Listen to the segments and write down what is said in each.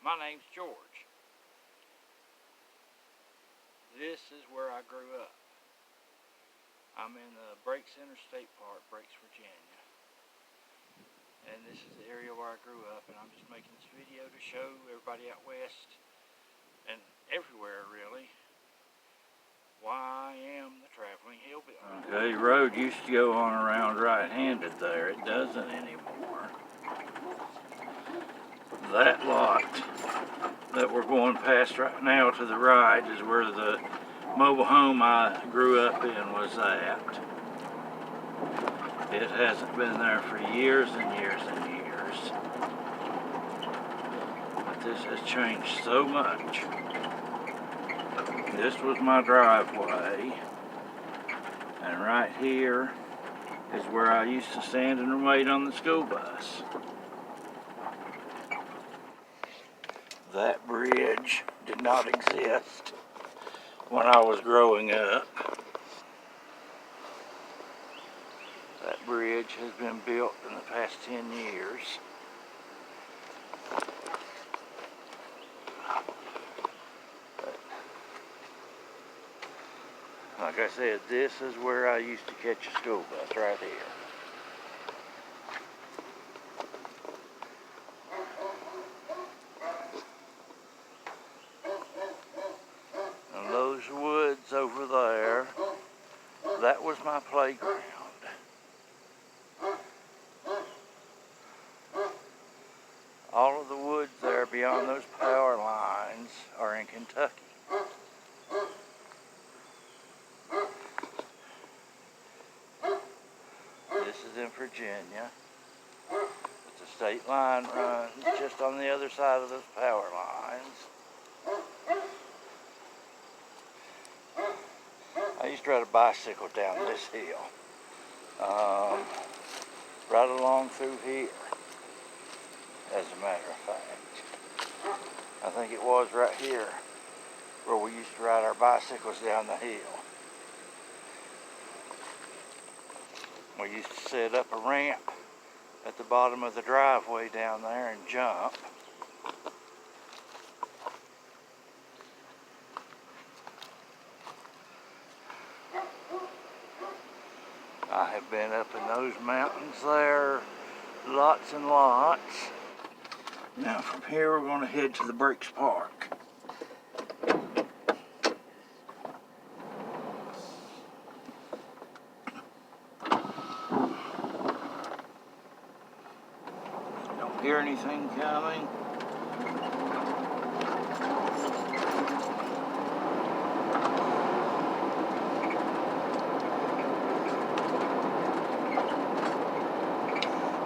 My name's George. This is where I grew up. I'm in the Breaks Interstate Park, Breaks, Virginia. And this is the area where I grew up, and I'm just making this video to show everybody out west and everywhere really why I am the Traveling Hillbilly. Okay, the road used to go on around right-handed there. It doesn't anymore. That lot that we're going past right now to the right is where the mobile home I grew up in was at. It hasn't been there for years and years and years. But this has changed so much. This was my driveway, and right here is where I used to stand and wait on the school bus. That bridge did not exist when I was growing up. That bridge has been built in the past 10 years. Like I said, this is where I used to catch a school bus, right here. And those woods over there, that was my playground. All of the woods there beyond those power lines are in Kentucky. This is in Virginia. But the state line runs just on the other side of those power lines. I used to ride a bicycle down this hill. Right along through here, as a matter of fact. I think it was right here where we used to ride our bicycles down the hill. We used to set up a ramp at the bottom of the driveway down there and jump. I have been up in those mountains there lots and lots. Now from here we're going to head to the Breaks Park. Don't hear anything coming.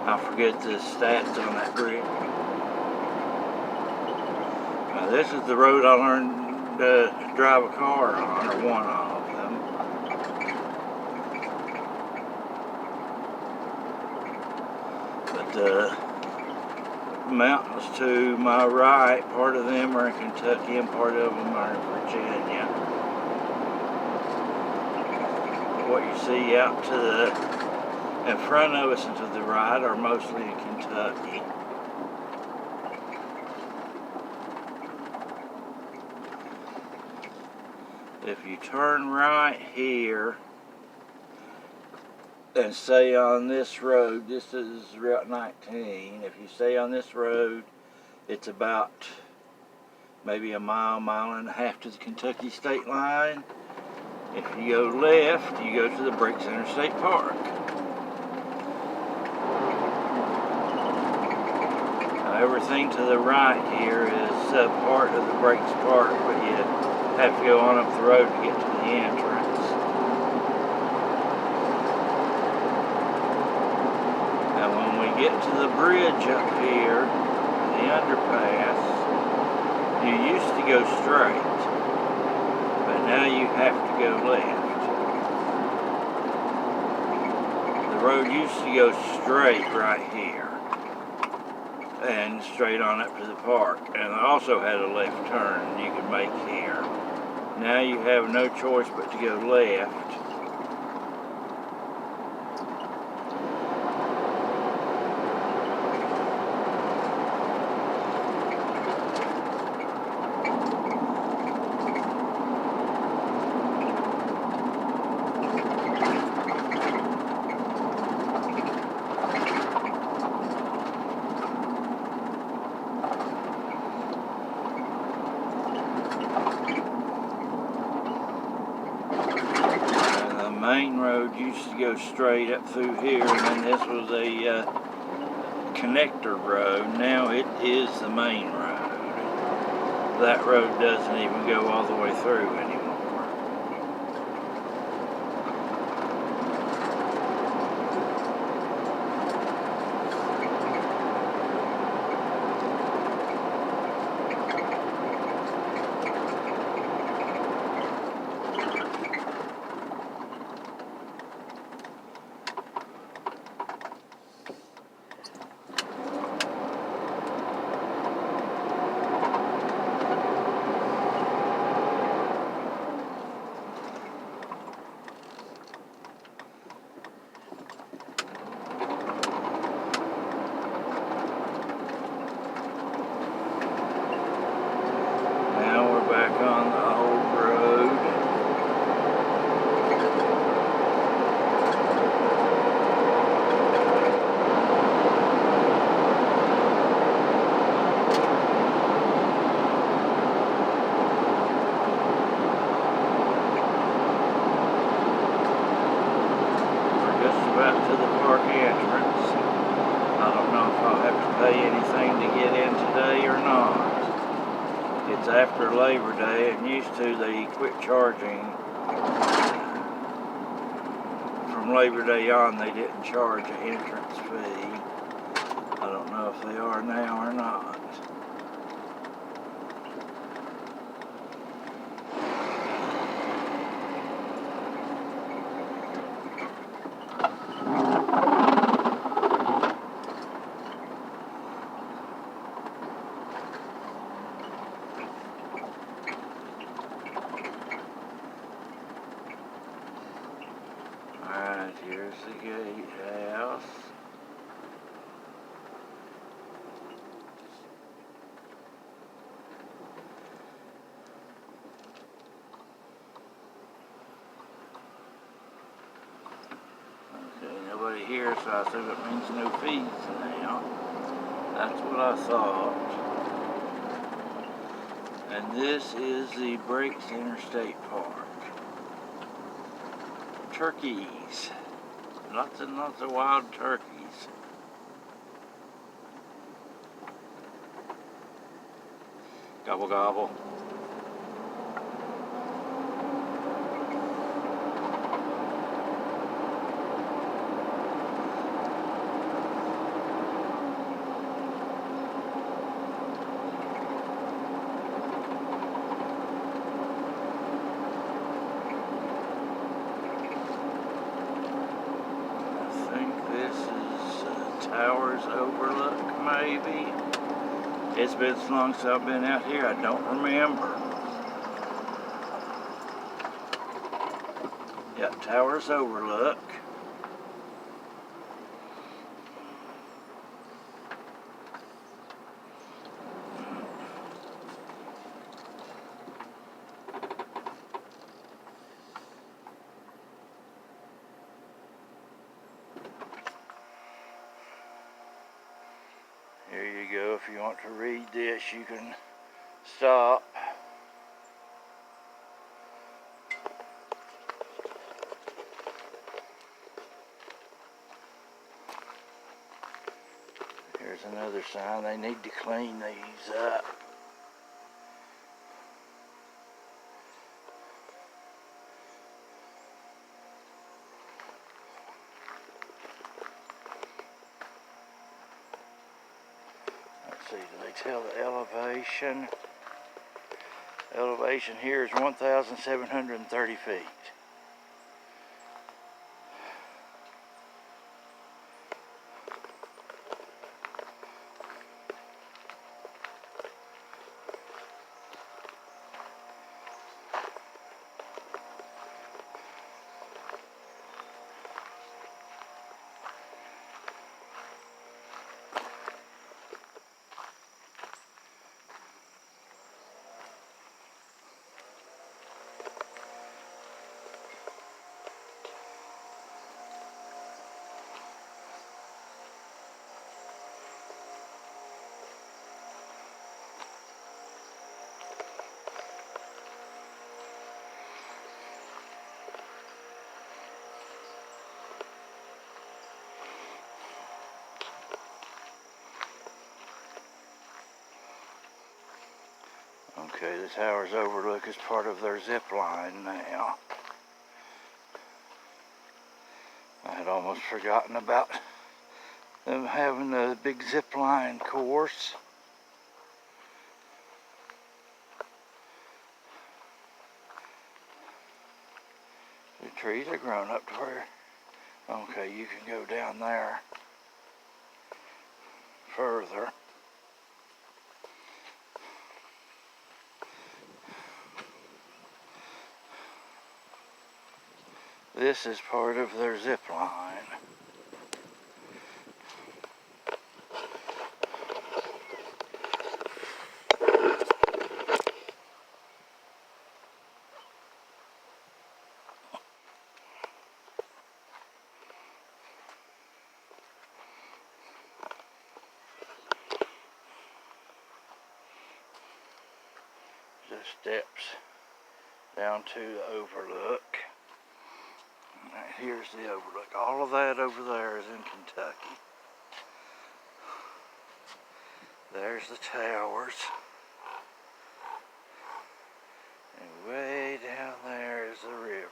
I forget the stats on that bridge. Now this is the road I learned to drive a car on, or one of them. But the mountains to my right, part of them are in Kentucky and part of them are in Virginia. What you see out to the in front of us and to the right are mostly in Kentucky. If you turn right here and stay on this road, this is Route 19. If you stay on this road, it's about maybe a mile, mile and a half to the Kentucky state line. If you go left, you go to the Breaks Interstate Park. Everything to the right here is part of the Breaks Park, but you have to go on up the road to get to the entrance. And when we get to the bridge up here, the underpass, you used to go straight, but now you have to go left. The road used to go straight right here and straight on up to the park, and I also had a left turn you could make here. Now you have no choice but to go left. main road used to go straight up through here, and then this was a connector road. Now it is the main road. That road doesn't even go all the way through anymore. Back on the old road. We're just about to the park entrance. I don't know if I'll have to pay anything to get in today or not. It's after Labor Day, and used to they quit charging. From Labor Day on, they didn't charge an entrance fee. I don't know if they are now or not. Alright, here's the gatehouse. Okay, nobody here, so I assume it means no fees now. That's what I thought. And this is the Breaks Interstate Park. Turkeys. Lots and lots of wild turkeys. Gobble gobble. Towers Overlook, maybe. It's been so long since I've been out here, I don't remember. Yeah, Towers Overlook. Here you go. If you want to read this, you can stop. Here's another sign. They need to clean these up. Let's see, do they tell the elevation? Elevation here is 1,730 feet. Okay, the tower's overlook is part of their zip line now. I had almost forgotten about them having a big zip line course. The trees are grown up to where, okay, you can go down there further. This is part of their zip line. The steps down to the overlook. Right, here's the overlook. All of that over there is in Kentucky. There's the towers. And way down there is the river.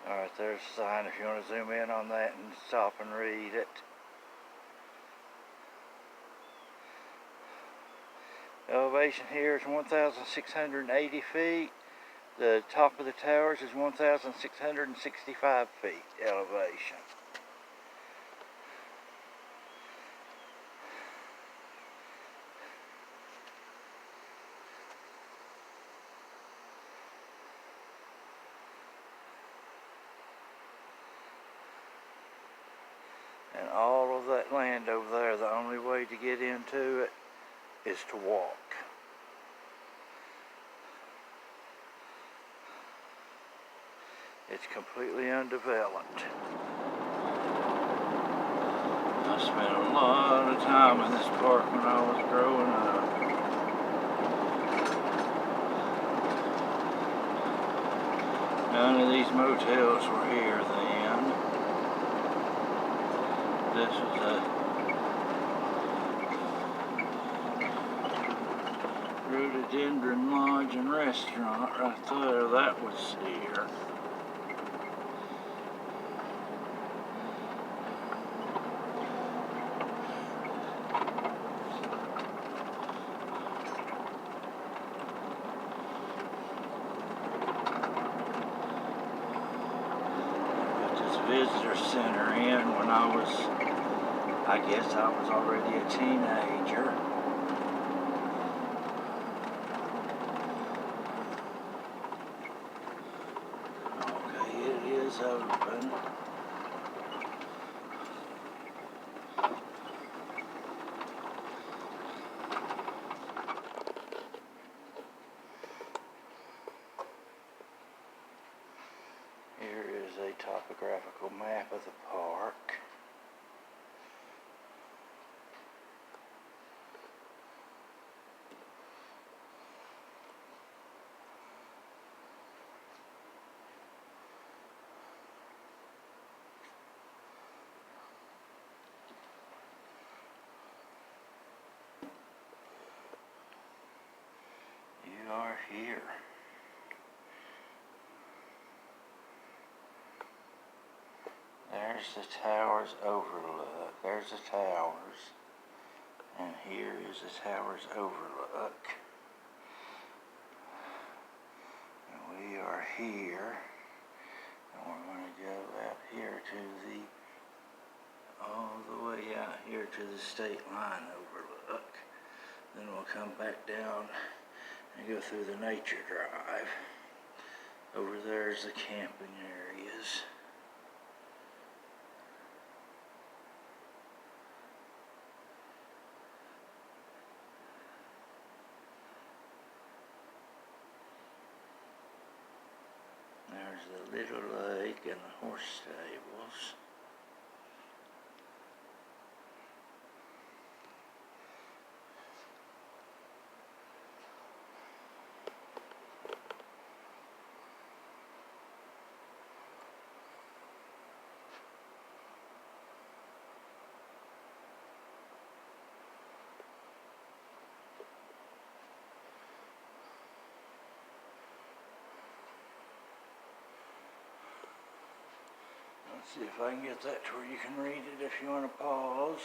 Alright, there's a sign if you want to zoom in on that and stop and read it. Elevation here is 1,680 feet. The top of the towers is 1,665 feet elevation. And all of that land over there, the only way to get into it is to walk. It's completely undeveloped. I spent a lot of time in this park when I was growing up. None of these motels were here then. This was a rhododendron lodge and restaurant right there. That was here. Visitor center in when I guess I was already a teenager. Okay, it is open. Here is a topographical map of the park. You are here. There's the towers overlook. There's the towers. And here is the towers overlook. And we are here. And we're going to go out here to all the way out here to the state line overlook. Then we'll come back down and go through the nature drive. Over there's the camping areas. the little lake and the horse stables. Let's see if I can get that to where you can read it if you want to pause.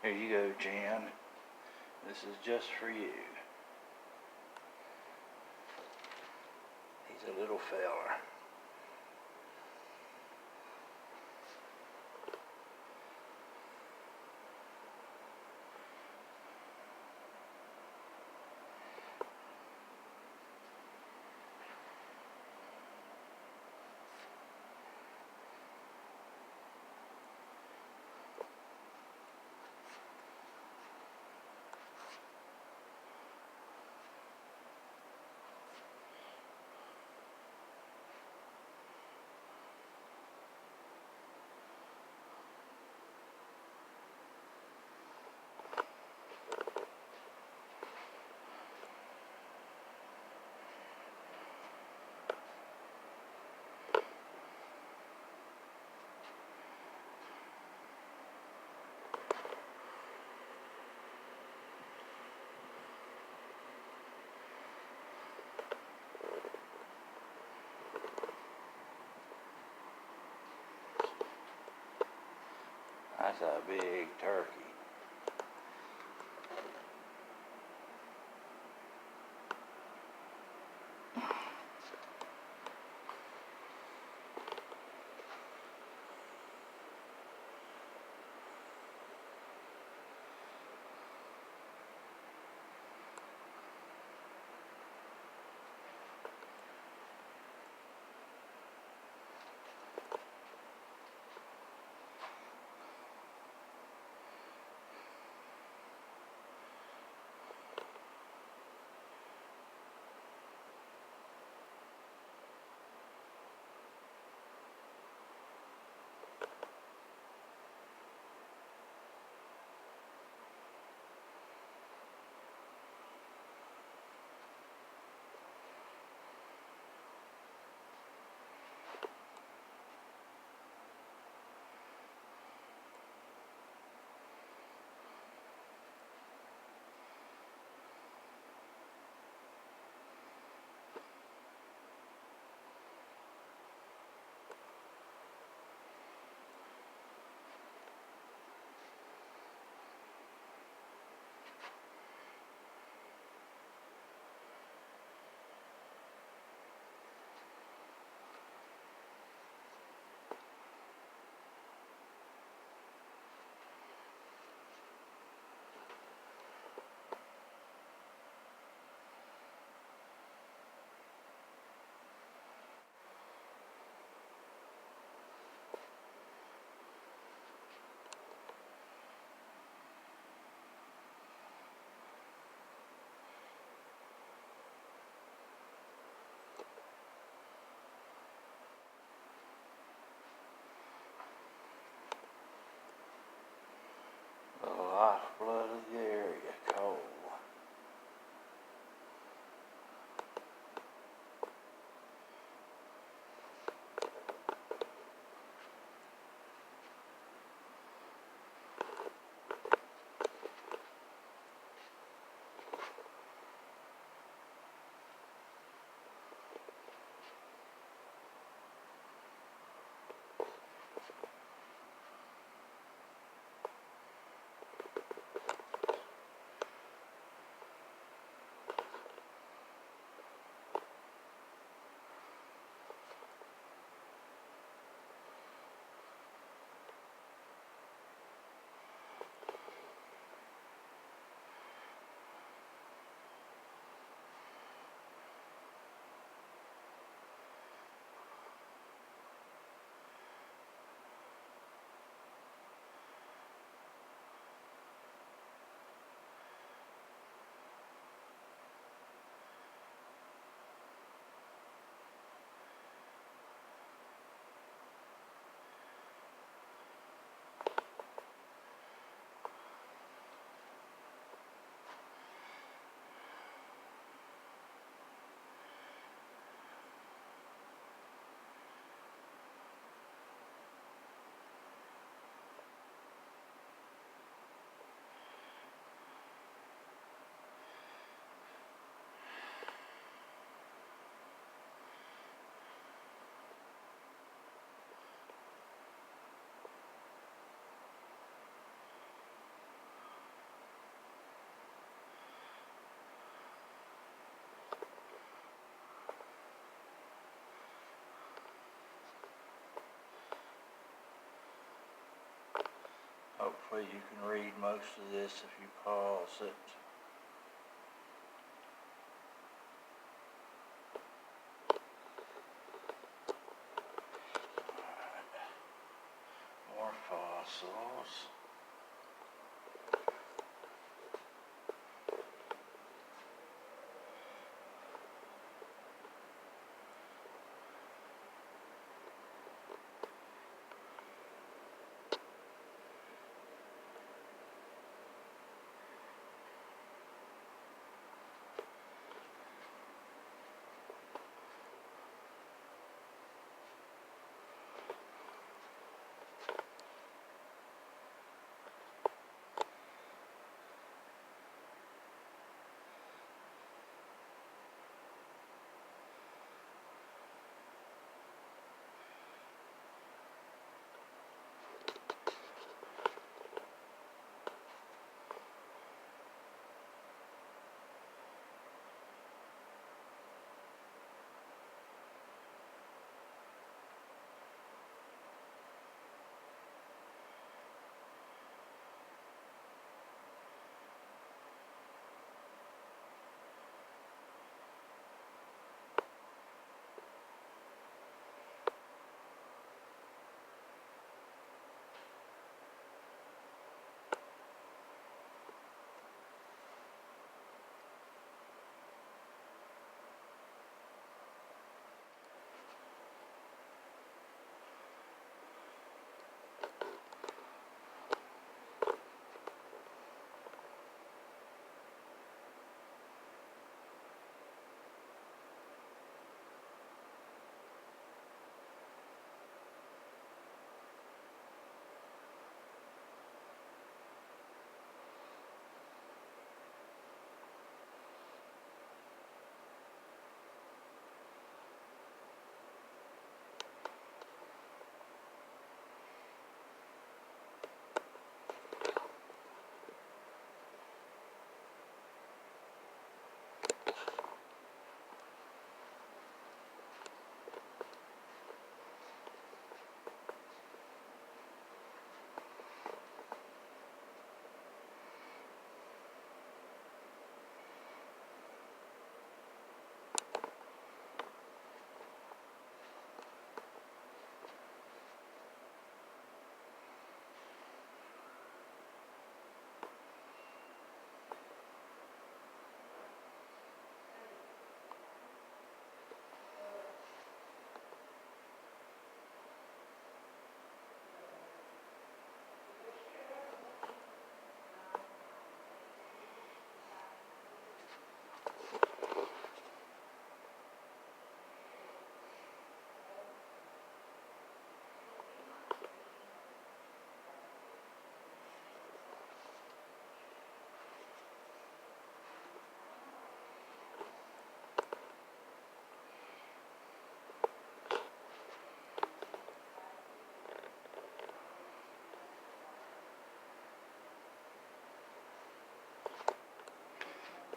Here you go, Jan. This is just for you. He's a little feller. That's a big turkey. Hopefully you can read most of this if you pause it. More fossils.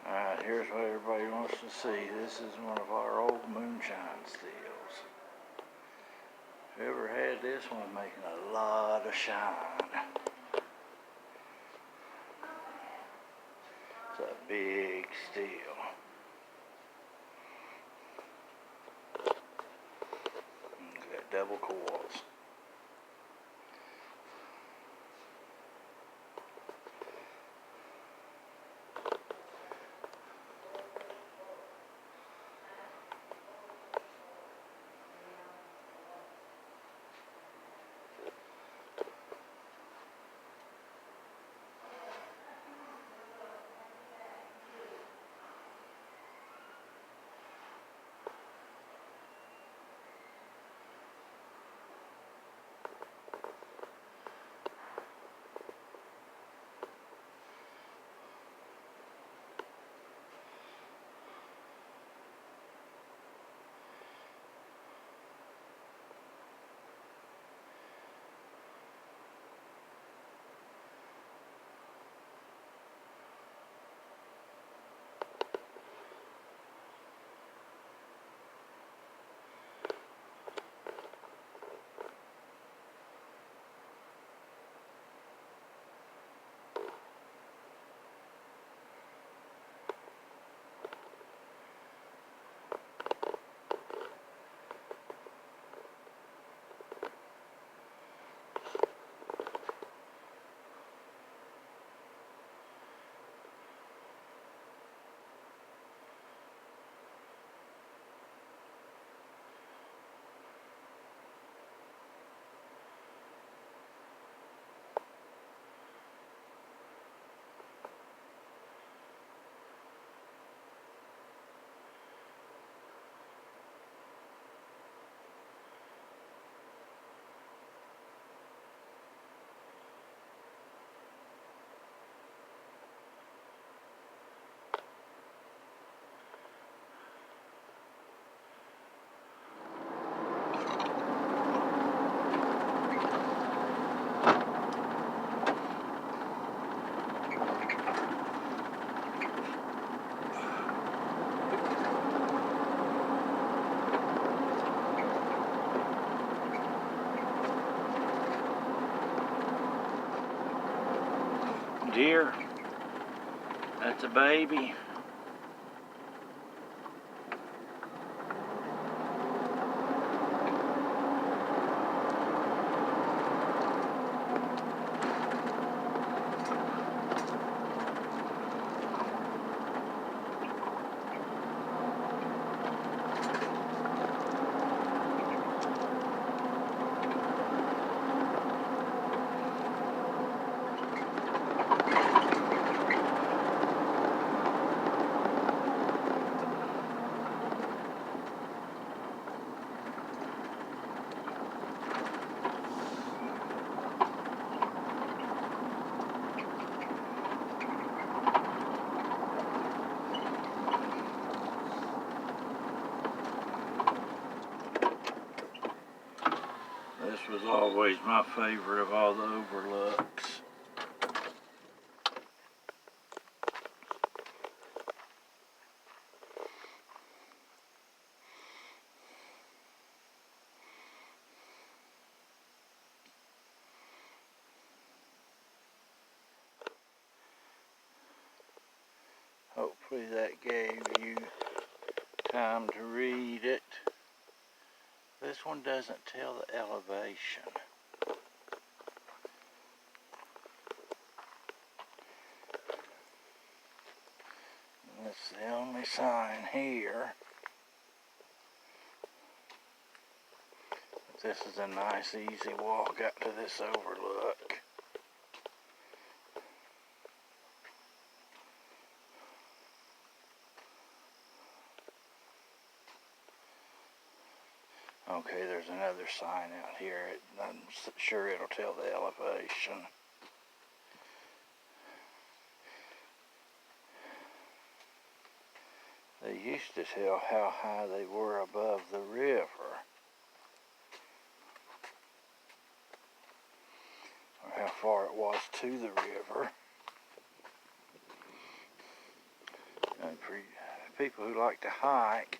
Alright, here's what everybody wants to see. This is one of our old moonshine stills. Whoever had this one making a lot of shine. It's a big still. Got double coils. deer. That's a baby. This was always my favorite of all the overlooks. Hopefully that gave you time to read it. This one doesn't tell the elevation. That's the only sign here. But this is a nice easy walk out to this overlook. Okay, there's another sign out here. I'm sure it'll tell the elevation. They used to tell how high they were above the river, or how far it was to the river. And for people who like to hike,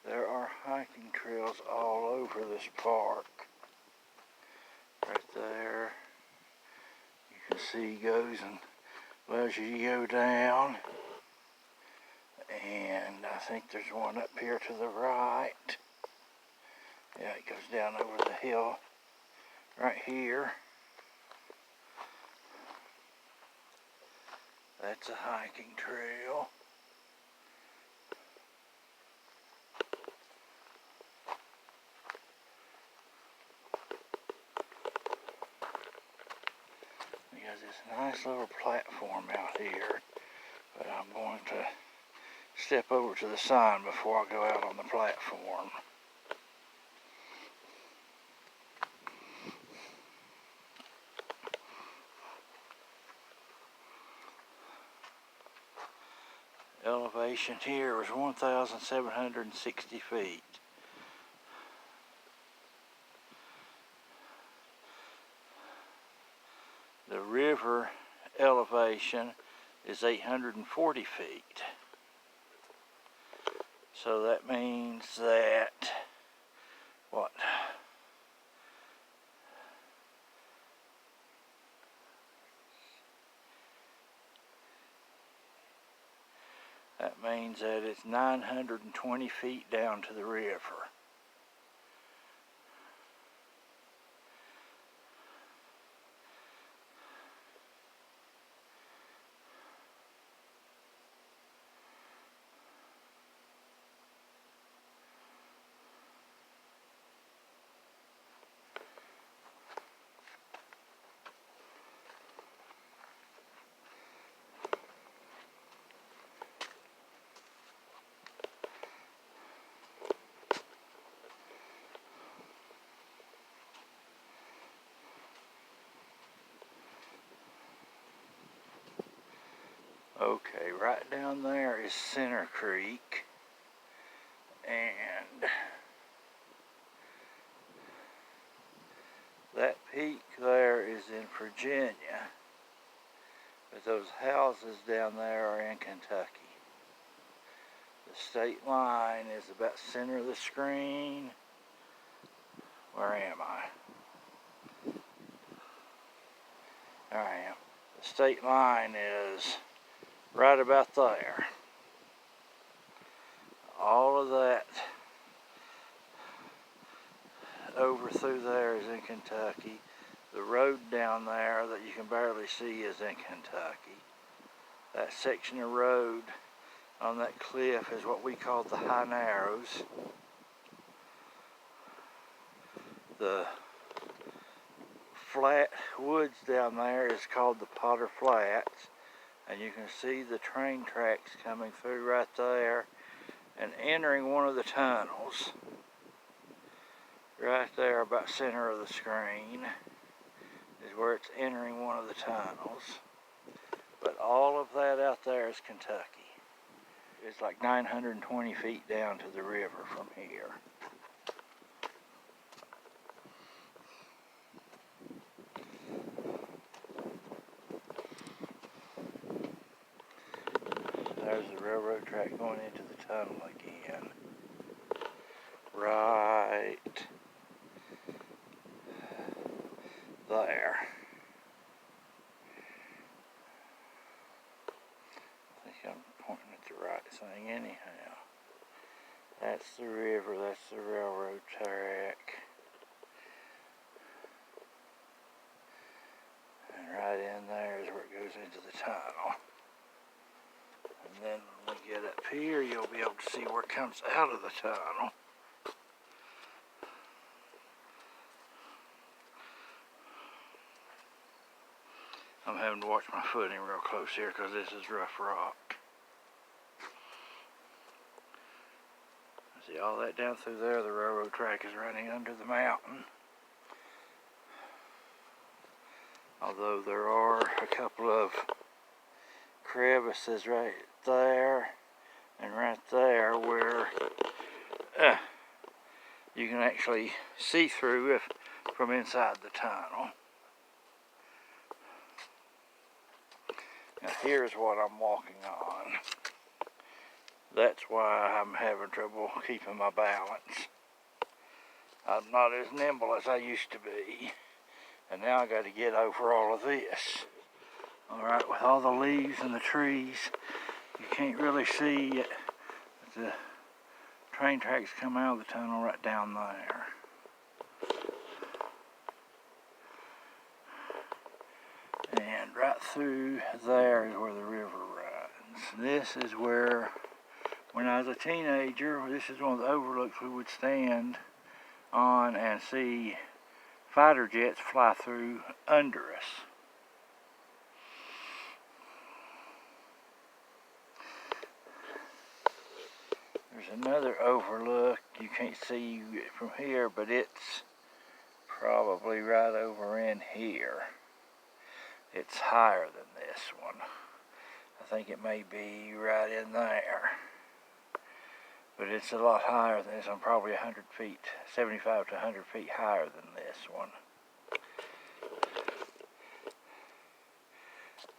there are hiking trails all over this park. Right there, you can see goes and allows you to go down. And I think there's one up here to the right. Yeah, it goes down over the hill right here. That's a hiking trail. There's this nice little platform out here, but I'm going to step over to the sign before I go out on the platform. Elevation here was 1,760 feet. The river elevation is 840 feet. So that means that, what? That means that it's 920 feet down to the river. Okay, right down there is Center Creek, and that peak there is in Virginia, but those houses down there are in Kentucky. The state line is about center of the screen. Where am I? There I am. The state line is right about there. All of that over through there is in Kentucky. The road down there that you can barely see is in Kentucky. That section of road on that cliff is what we call the High Narrows. The flat woods down there is called the Potter Flats, and you can see the train tracks coming through right there and entering one of the tunnels. Right there about center of the screen is where it's entering one of the tunnels. But all of that out there is Kentucky. It's like 920 feet down to the river from here. There's the railroad track going into the tunnel again. Right there. I think I'm pointing at the right thing anyhow. That's the river, that's the railroad track. And right in there is where it goes into the tunnel. And then when we get up here, you'll be able to see where it comes out of the tunnel. I'm having to watch my footing real close here because this is rough rock. See all that down through there, the railroad track is running under the mountain. Although there are a couple of crevices right there and right there where you can actually see through from inside the tunnel. Now here's what I'm walking on. That's why I'm having trouble keeping my balance. I'm not as nimble as I used to be. And now I got to get over all of this. Alright, with all the leaves and the trees, you can't really see it. The train tracks come out of the tunnel right down there. And right through there is where the river runs. This is where, when I was a teenager, this is one of the overlooks we would stand on and see fighter jets fly through under us. There's another overlook. You can't see it from here, but it's probably right over in here. It's higher than this one. I think it may be right in there. But it's a lot higher than this. I'm probably 100 feet, 75 to 100 feet higher than this one.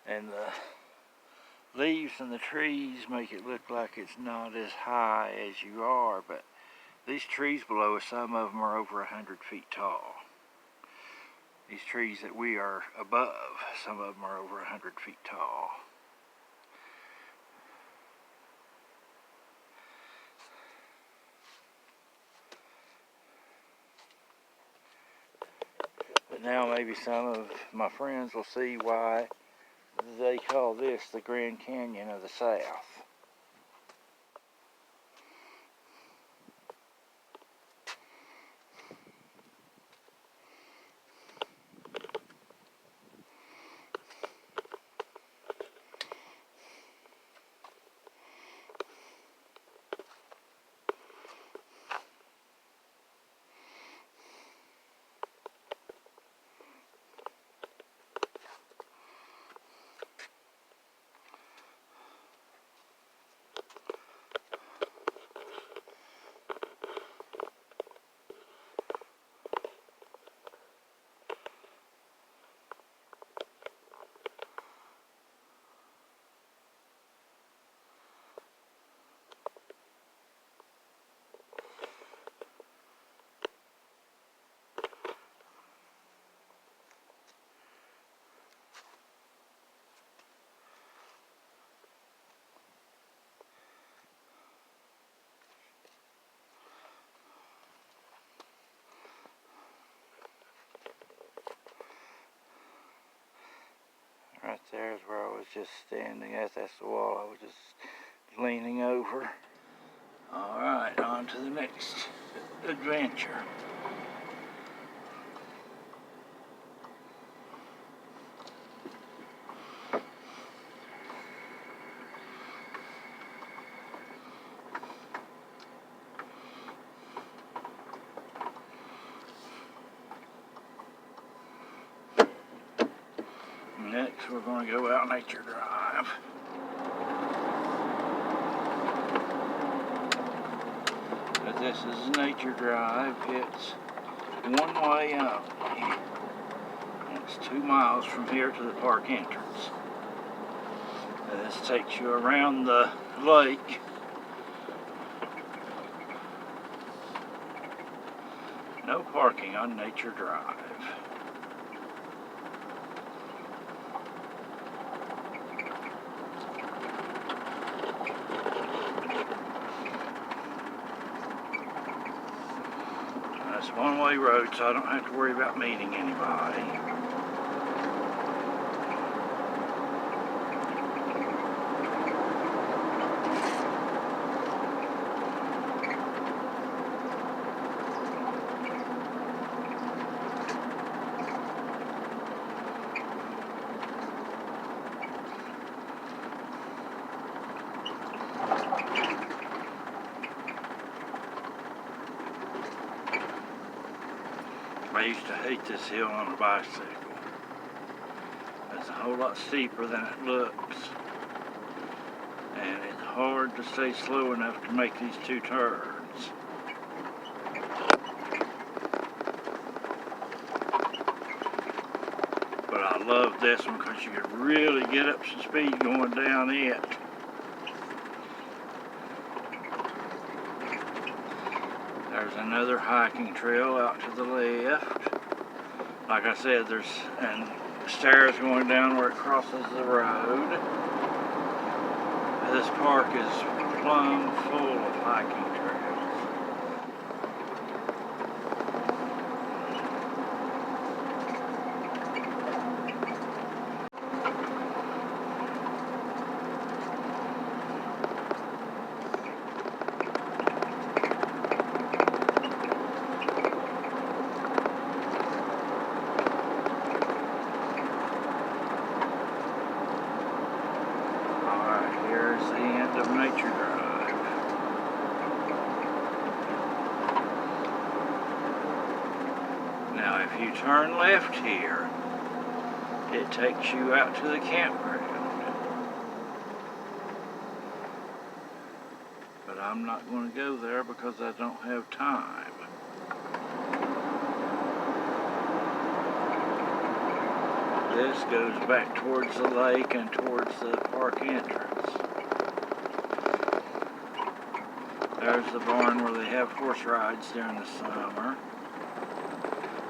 And the leaves and the trees make it look like it's not as high as you are, but these trees below us, some of them are over 100 feet tall. These trees that we are above, some of them are over 100 feet tall. But now maybe some of my friends will see why they call this the Grand Canyon of the South. Right there is where I was just standing at. That's the wall I was just leaning over. Alright, on to the next adventure. Next, we're going to go out Nature Drive. But this is Nature Drive. It's one way only. It's 2 miles from here to the park entrance. And this takes you around the lake. No parking on Nature Drive. It's a one-way road, so I don't have to worry about meeting anybody. I used to hate this hill on a bicycle. It's a whole lot steeper than it looks. And it's hard to stay slow enough to make these 2 turns. But I love this one because you can really get up some speed going down it. There's another hiking trail out to the left. Like I said, there's stairs going down where it crosses the road. This park is plumb full of hiking trails. Here's the end of Nature Drive. Now if you turn left here, it takes you out to the campground. But I'm not going to go there because I don't have time. This goes back towards the lake and towards the park entrance. There's the barn where they have horse rides during the summer.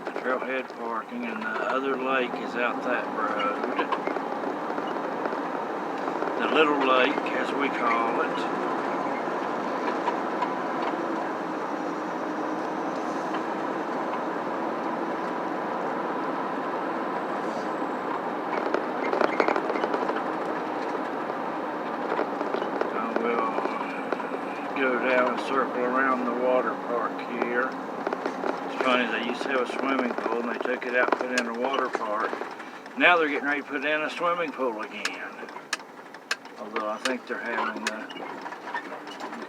The trailhead parking, and the other lake is out that road. The little lake, as we call it. Go down and circle around the water park here. It's funny, they used to have a swimming pool and they took it out and put in a water park. Now they're getting ready to put in a swimming pool again. Although I think they're having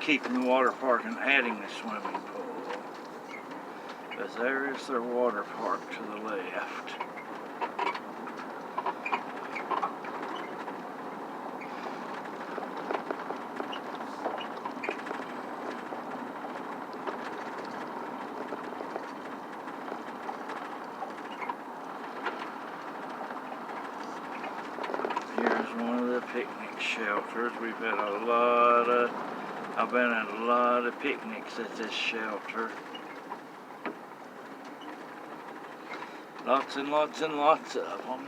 keeping the water park and adding the swimming pool. But there is their water park to the left. Here's one of the picnic shelters. We've had I've been at a lot of picnics at this shelter. Lots and lots and lots of them.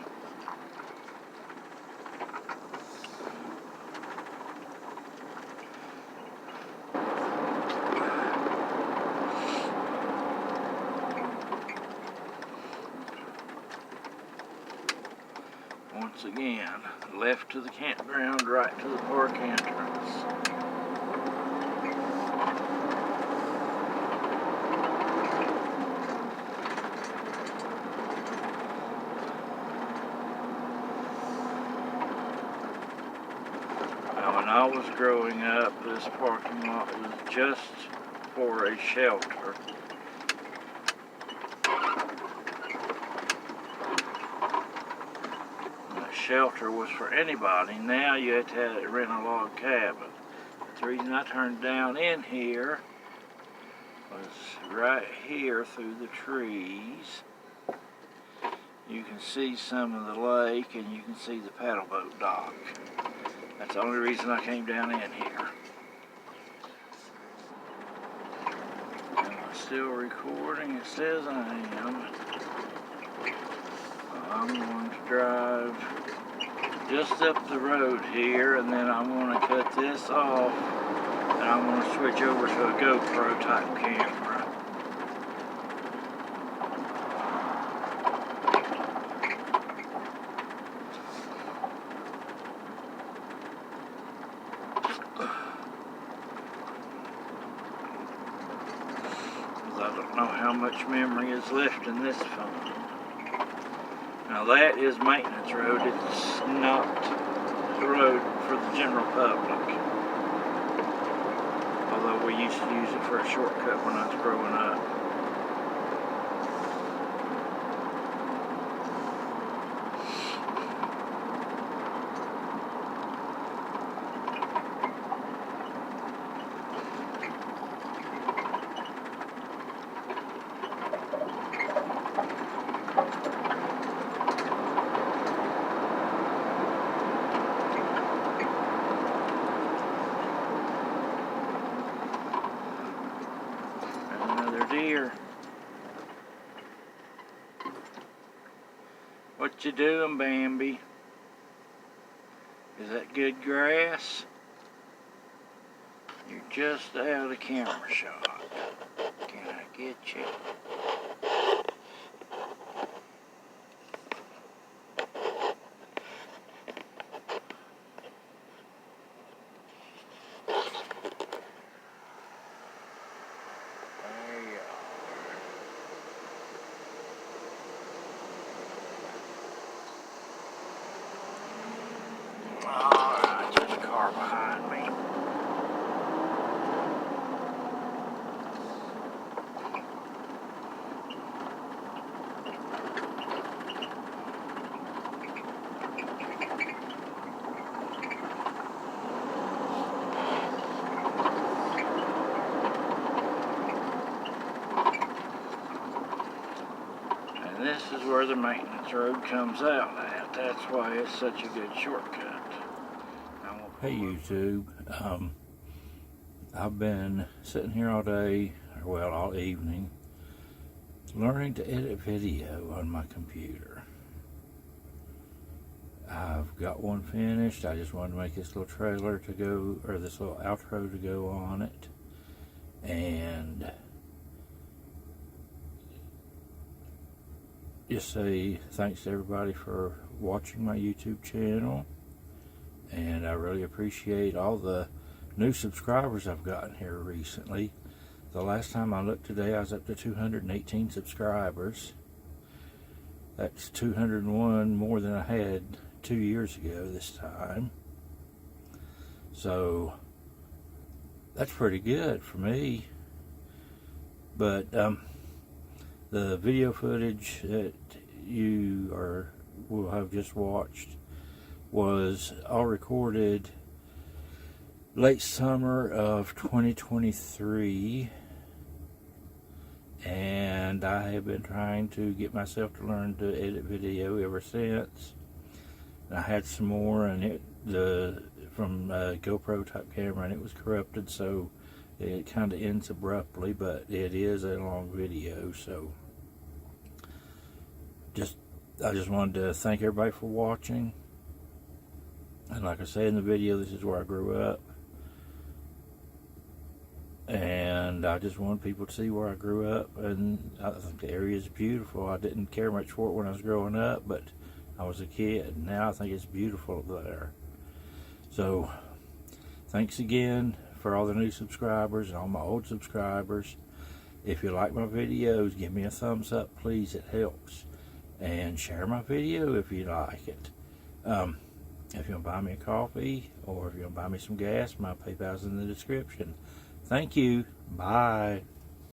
Once again. Left to the campground, right to the park entrance. Now, when I was growing up, this parking lot was just for a shelter. Shelter was for anybody. Now you had to rent a log cabin. But the reason I turned down in here was right here through the trees. You can see some of the lake and you can see the paddle boat dock. That's the only reason I came down in here. Am I still recording? It says I am. I'm going to drive just up the road here, and then I'm going to cut this off, and I'm going to switch over to a GoPro type camera. I don't know how much memory is left in this phone. Now that is maintenance road. It's not the road for the general public. Although we used to use it for a shortcut when I was growing up. Deer. What you doing, Bambi? Is that good grass? You're just out of camera shot. Can I get you? Alright, there's a car behind me. And this is where the maintenance road comes out at. That's why it's such a good shortcut. Hey YouTube, I've been sitting here all day, or well, all evening, learning to edit video on my computer. I've got one finished. I just wanted to make this little trailer to go, or this little outro to go on it. And just say thanks to everybody for watching my YouTube channel. And I really appreciate all the new subscribers I've gotten here recently. The last time I looked today, I was up to 218 subscribers. That's 201 more than I had 2 years ago this time. So that's pretty good for me. But the video footage that you will have just watched was all recorded late summer of 2023, and I have been trying to get myself to learn to edit video ever since. And I had some more, and from a GoPro type camera, and it was corrupted, so it kind of ends abruptly, but it is a long video. So I just wanted to thank everybody for watching. And like I say in the video, this is where I grew up. And I just wanted people to see where I grew up. And I think the area is beautiful. I didn't care much for it when I was growing up, but I was a kid. Now I think it's beautiful there. So thanks again for all the new subscribers and all my old subscribers. If you like my videos, give me a thumbs up, please. It helps. And share my video if you like it. If you want to buy me a coffee or if you want to buy me some gas, my PayPal's in the description. Thank you. Bye.